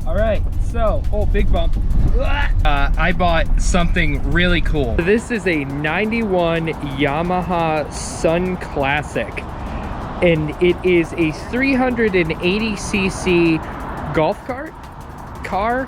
All right, so, oh, big bump. I bought something really cool. This is a 91 Yamaha Sun Classic, and it is a 380cc golf cart? Car?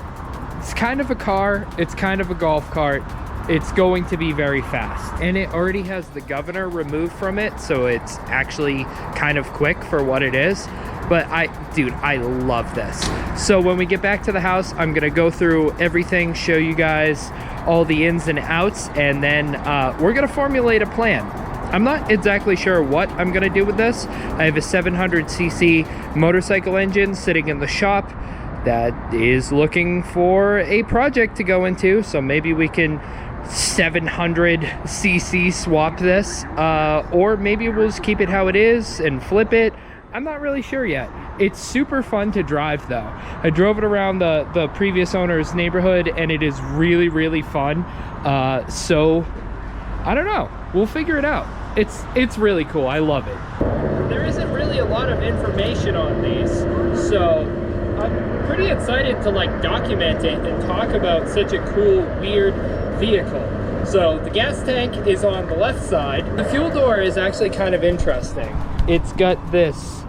It's kind of a car, it's kind of a golf cart. It's going to be very fast, and it already has the governor removed from it, so it's actually kind of quick for what it is. But dude, I love this. So when we get back to the house, I'm gonna go through everything, show you guys all the ins and outs, and then we're gonna formulate a plan. I'm not exactly sure what I'm gonna do with this. I have a 700cc motorcycle engine sitting in the shop that is looking for a project to go into, so maybe we can 700cc swap this, or maybe we'll just keep it how it is and flip it. I'm not really sure yet. It's super fun to drive though. I drove it around the previous owner's neighborhood, and it is really, really fun. So I don't know, we'll figure it out. It's really cool, I love it. There isn't really a lot of information on these, so I'm pretty excited to like document it and talk about such a cool, weird vehicle. So the gas tank is on the left side. The fuel door is actually kind of interesting. It's got this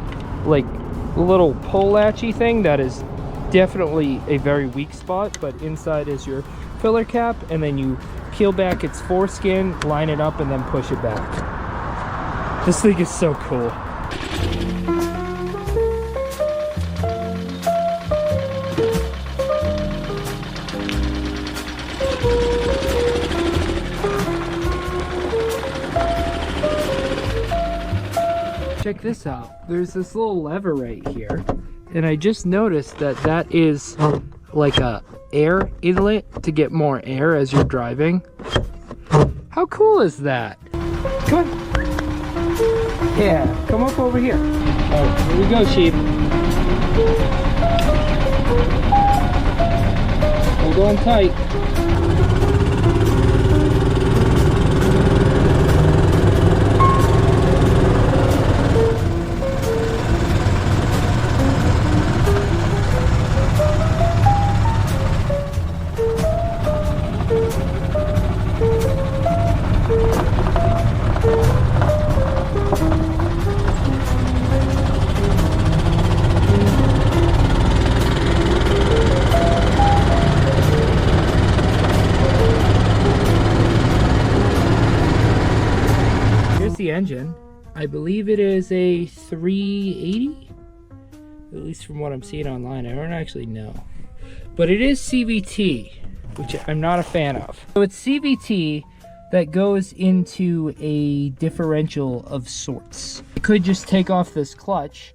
like little pull latchy thing that is definitely a very weak spot, but inside is your filler cap, and then you peel back its foreskin, line it up, and then push it back. This thing is so cool. Check this out. There's this little lever right here, and I just noticed that that is like a air inlet to get more air as you're driving. How cool is that? Come on. Yeah, come up over here. Oh, here we go, sheep. Hold on tight. Engine. I believe it is a 380, at least from what I'm seeing online. I don't actually know, but it is CVT, which I'm not a fan of. So it's CVT that goes into a differential of sorts. I could just take off this clutch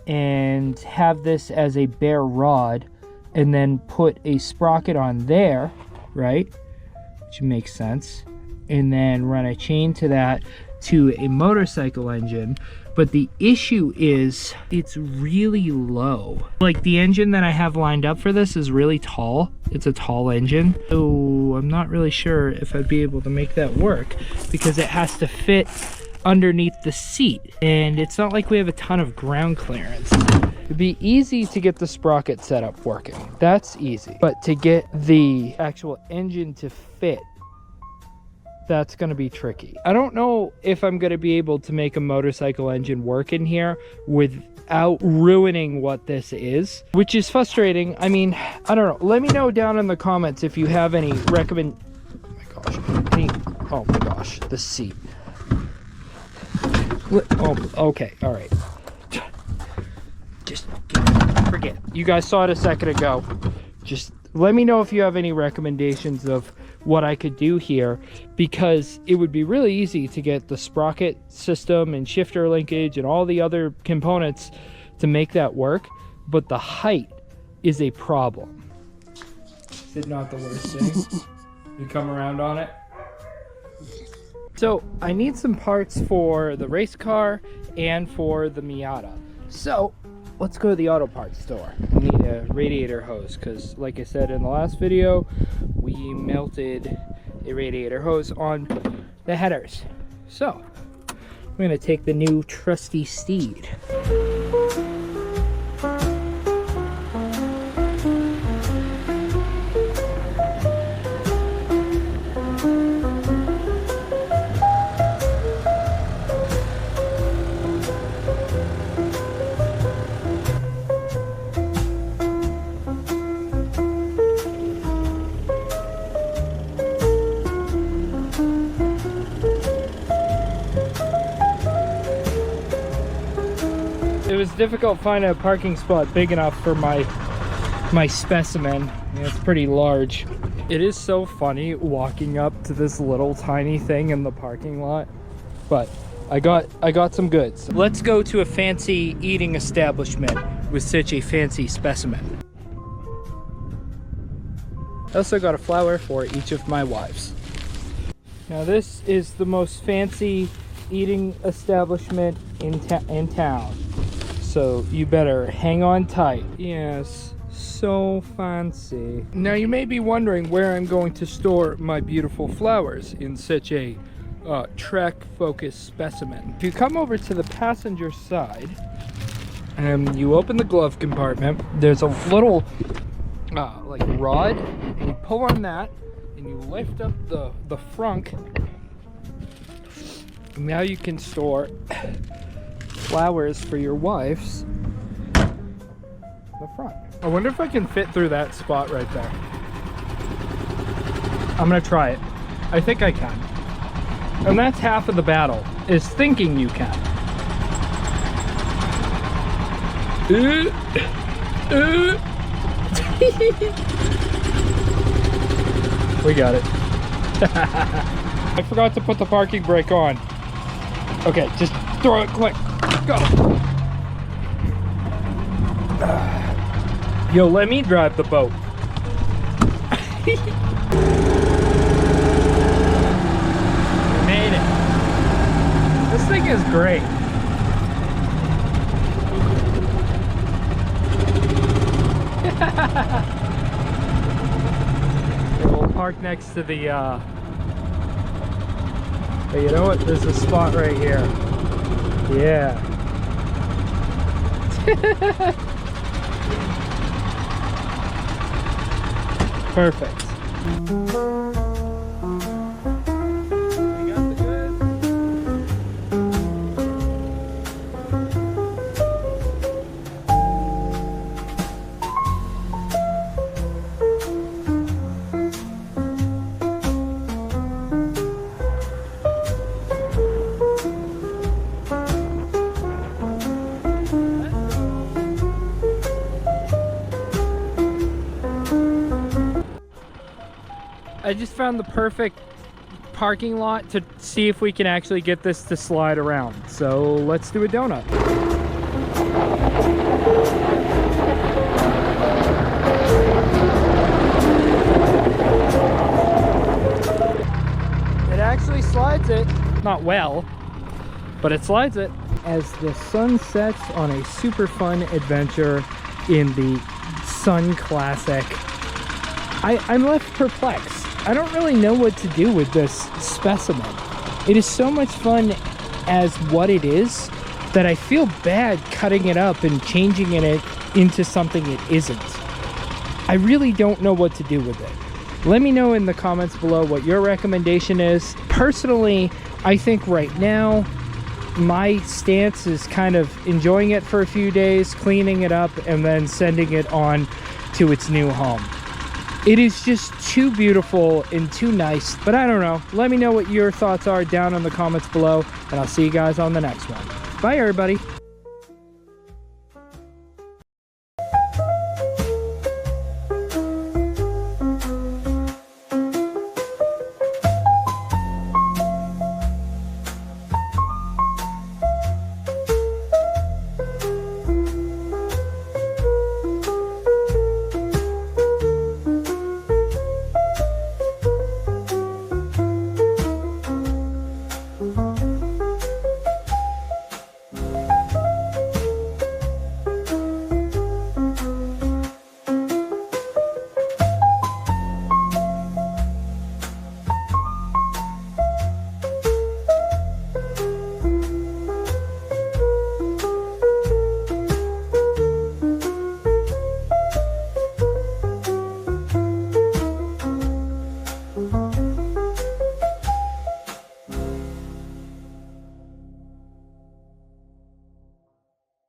and have this as a bare rod and then put a sprocket on there, right, which makes sense, and then run a chain to that to a motorcycle engine. But the issue is it's really low. Like the engine that I have lined up for this is really tall. It's a tall engine, so I'm not really sure if I'd be able to make that work because it has to fit underneath the seat, and it's not like we have a ton of ground clearance. It'd be easy to get the sprocket setup working, that's easy, but to get the actual engine to fit, that's going to be tricky. I don't know if I'm going to be able to make a motorcycle engine work in here without ruining what this is, which is frustrating. I mean, I don't know. Let me know down in the comments if you have any oh my gosh, the seat. Oh, okay, all right. Just forget. You guys saw it a second ago. Just let me know if you have any recommendations of what I could do here, because it would be really easy to get the sprocket system and shifter linkage and all the other components to make that work, but the height is a problem. Is it not the worst thing? You come around on it? So I need some parts for the race car and for the Miata. So let's go to the auto parts store. We need a radiator hose because, like I said in the last video, we melted a radiator hose on the headers. So I'm gonna take the new trusty steed. difficult finding a parking spot big enough for my specimen. It's pretty large. It is so funny walking up to this little tiny thing in the parking lot, but I got some goods. Let's go to a fancy eating establishment with such a fancy specimen. I also got a flower for each of my wives. Now this is the most fancy eating establishment in town, so you better hang on tight. Yes, so fancy. Now you may be wondering where I'm going to store my beautiful flowers in such a trek focused specimen. If you come over to the passenger side and you open the glove compartment, there's a little like rod, and you pull on that and you lift up the frunk. Now you can store flowers for your wives in the front. I wonder if I can fit through that spot right there. I'm gonna try it. I think I can. And that's half of the battle, is thinking you can. We got it. I forgot to put the parking brake on. Okay, just throw it quick. Go. Yo, let me drive the boat. We made it. This thing is great. We'll park next to the hey, you know what? There's a spot right here. Yeah. Perfect. I just found the perfect parking lot to see if we can actually get this to slide around. So let's do a donut. It actually slides it. Not well, but it slides it. As the sun sets on a super fun adventure in the Sun Classic, I'm left perplexed. I don't really know what to do with this specimen. It is so much fun as what it is that I feel bad cutting it up and changing it into something it isn't. I really don't know what to do with it. Let me know in the comments below what your recommendation is. Personally, I think right now my stance is kind of enjoying it for a few days, cleaning it up, and then sending it on to its new home. It is just too beautiful and too nice, but I don't know. Let me know what your thoughts are down in the comments below, and I'll see you guys on the next one. Bye, everybody.